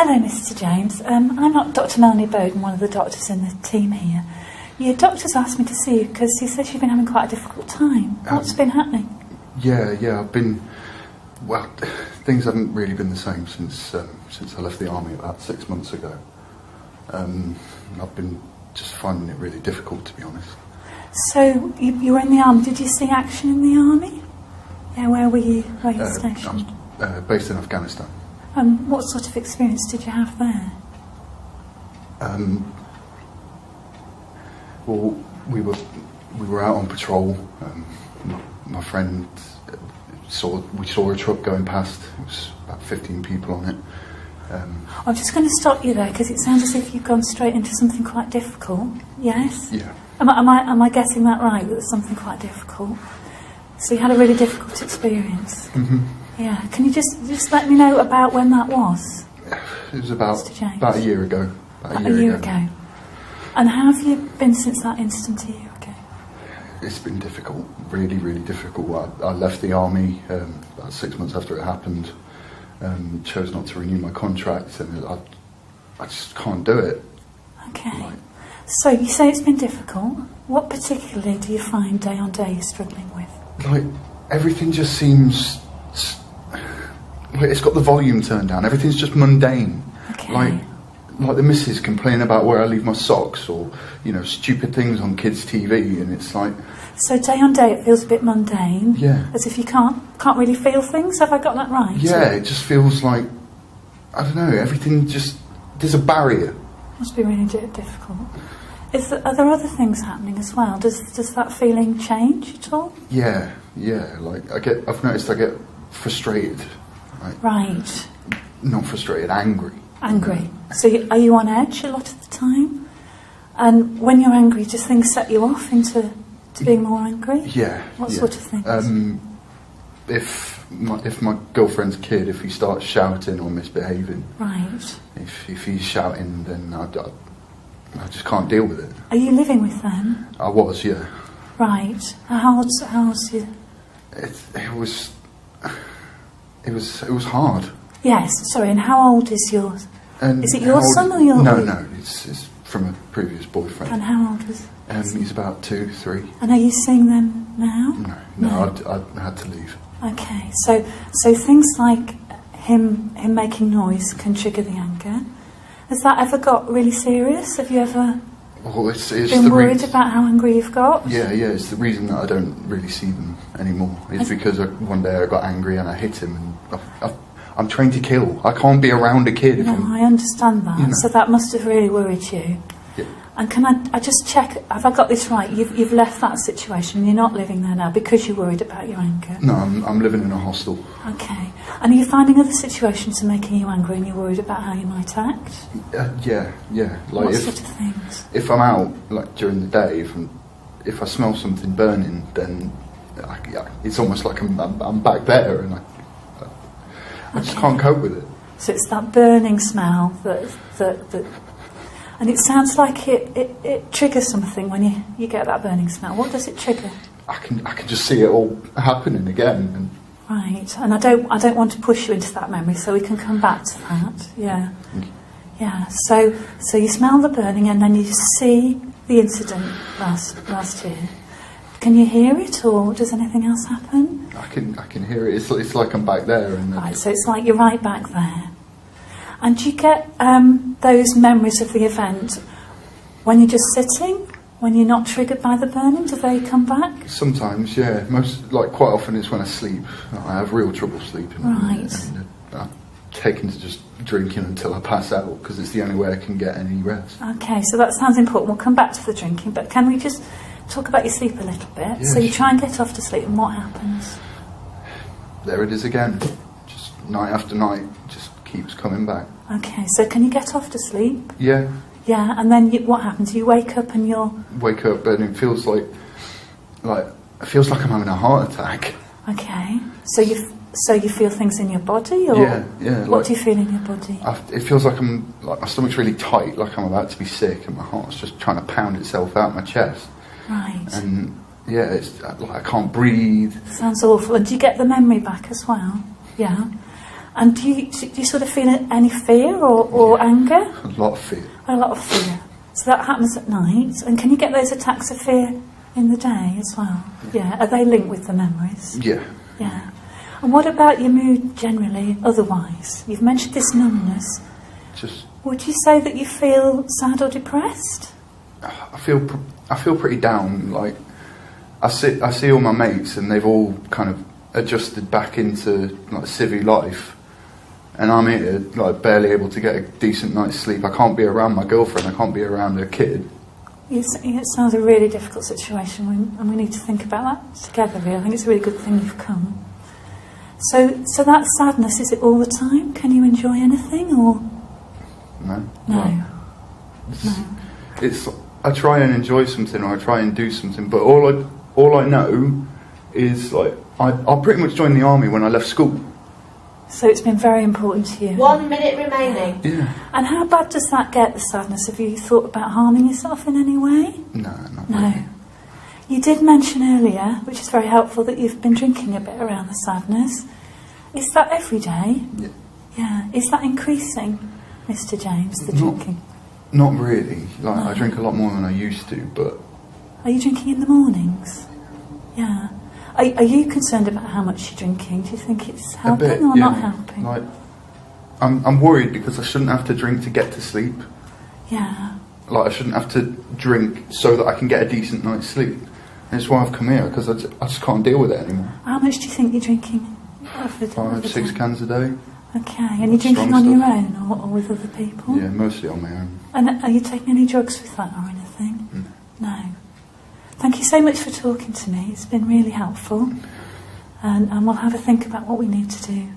Hello, Mr. James. I'm not Dr. Melanie Bowden, one of the doctors in the team here. Your doctor's asked me to see you because he says you've been having quite a difficult time. What's been happening? Yeah, I've been... Well, things haven't really been the same since I left the army about 6 months ago. I've been just finding it really difficult, to be honest. So, you were in the army. Did you see action in the army? Yeah, where were you stationed? I was based in Afghanistan. What sort of experience did you have there? Well, we were out on patrol. My friend we saw a truck going past. It was about 15 people on it. I'm just going to stop you there because it sounds as if you've gone straight into something quite difficult. Yes? Yeah. Am I getting that right? That it's something quite difficult. So you had a really difficult experience. Mm-hmm. Yeah. Can you just let me know about when that was? It was about a year ago. About a year ago. And how have you been since that incident a year ago? It's been difficult, really, really difficult. I left the army about 6 months after it happened. Chose not to renew my contract, and I just can't do it. Okay. So you say it's been difficult. What particularly do you find day on day you're struggling with? Like, everything just seems... Like, it's got the volume turned down. Everything's just mundane. Okay. Like the missus complaining about where I leave my socks, or, stupid things on kids' TV, and it's like... So day on day it feels a bit mundane? Yeah. As if you can't really feel things? Have I got that right? Yeah, it just feels like... I don't know, everything just... There's a barrier. Must be really difficult. Are there other things happening as well? Does that feeling change at all? Yeah. Like, I've noticed I get frustrated. Right. Not frustrated, angry. Angry. So are you on edge a lot of the time? And when you're angry, do things set you off into being more angry? Yeah. What sort of things? If my girlfriend's kid, if he starts shouting or misbehaving, right. If he's shouting, then I just can't deal with it. Are you living with them? I was, yeah. Right. How old's you? It was hard. Yes. Sorry. And how old is yours? Is it your son or your? No. It's from a previous boyfriend. And how old was? He's about 2, 3. And are you seeing them now? No. I had to leave. Okay. So things like him making noise can trigger the anger. Has that ever got really serious? Have you ever been worried about how angry you've got? Yeah, it's the reason that I don't really see them anymore. It's because one day I got angry and I hit him, and I'm trained to kill. I can't be around a kid if I understand that. So that must have really worried you. Yeah. And can I just check, have I got this right? You've left that situation and you're not living there now because you're worried about your anger? No, I'm living in a hostel. Okay. And are you finding other situations are making you angry and you're worried about how you might act? Yeah. Like what sort of things? If I'm out, like during the day, if I smell something burning, then it's almost like I'm back there, and I just can't cope with it. So it's that burning smell that and it sounds like it triggers something when you get that burning smell. What does it trigger? I can just see it all happening again. Right, and I don't want to push you into that memory, so we can come back to that. Yeah. So you smell the burning, and then you see the incident last year. Can you hear it, or does anything else happen? I can hear it. It's like I'm back there. Right, so it's like you're right back there. And do you get those memories of the event when you're just sitting? When you're not triggered by the burning, do they come back? Sometimes, yeah. Quite often it's when I sleep. I have real trouble sleeping. Right. And I'm taken to just drinking until I pass out, because it's the only way I can get any rest. Okay, so that sounds important. We'll come back to the drinking, but can we just talk about your sleep a little bit? Yeah, so you try and get off to sleep, and what happens? There it is again. Just night after night, just keeps coming back. Okay, so can you get off to sleep? Yeah. Yeah, and then what happens? You wake up and you're... Wake up and it feels like I'm having a heart attack. Okay, so you feel things in your body, or yeah. What do you feel in your body? It feels like my stomach's really tight, like I'm about to be sick, and my heart's just trying to pound itself out my chest. Right. And yeah, it's like I can't breathe. Sounds awful. And do you get the memory back as well? Yeah. And do you sort of feel any fear or anger? A lot of fear. A lot of fear. So that happens at night. And can you get those attacks of fear in the day as well? Yeah. Are they linked with the memories? Yeah. Yeah. And what about your mood generally, otherwise? You've mentioned this numbness. Would you say that you feel sad or depressed? I feel pretty down. Like I see all my mates, and they've all kind of adjusted back into like civvy life, and I'm here like barely able to get a decent night's sleep. I can't be around my girlfriend. I can't be around her kid. It sounds a really difficult situation, and we need to think about that together. Really, I think it's a really good thing you've come. So that sadness, is it all the time? Can you enjoy anything, or no? No. It's I try and enjoy something, or I try and do something, but all I know is like I pretty much joined the army when I left school. So it's been very important to you. 1 minute remaining. Yeah. And how bad does that get, the sadness? Have you thought about harming yourself in any way? No, not really. You did mention earlier, which is very helpful, that you've been drinking a bit around the sadness. Is that every day? Yeah. Yeah. Is that increasing, Mr. James, the drinking? Not really. Like I drink a lot more than I used to, but... Are you drinking in the mornings? Yeah. Are you concerned about how much you're drinking? Do you think it's helping or not helping? Like, I'm worried because I shouldn't have to drink to get to sleep. Yeah. Like I shouldn't have to drink so that I can get a decent night's sleep. And that's why I've come here, because I just can't deal with it anymore. How much do you think you're drinking? 5, 6 cans a day. Okay, and you're drinking on your own or with other people? Yeah, mostly on my own. And are you taking any drugs with that or anything? No. Thank you so much for talking to me. It's been really helpful. And we'll have a think about what we need to do.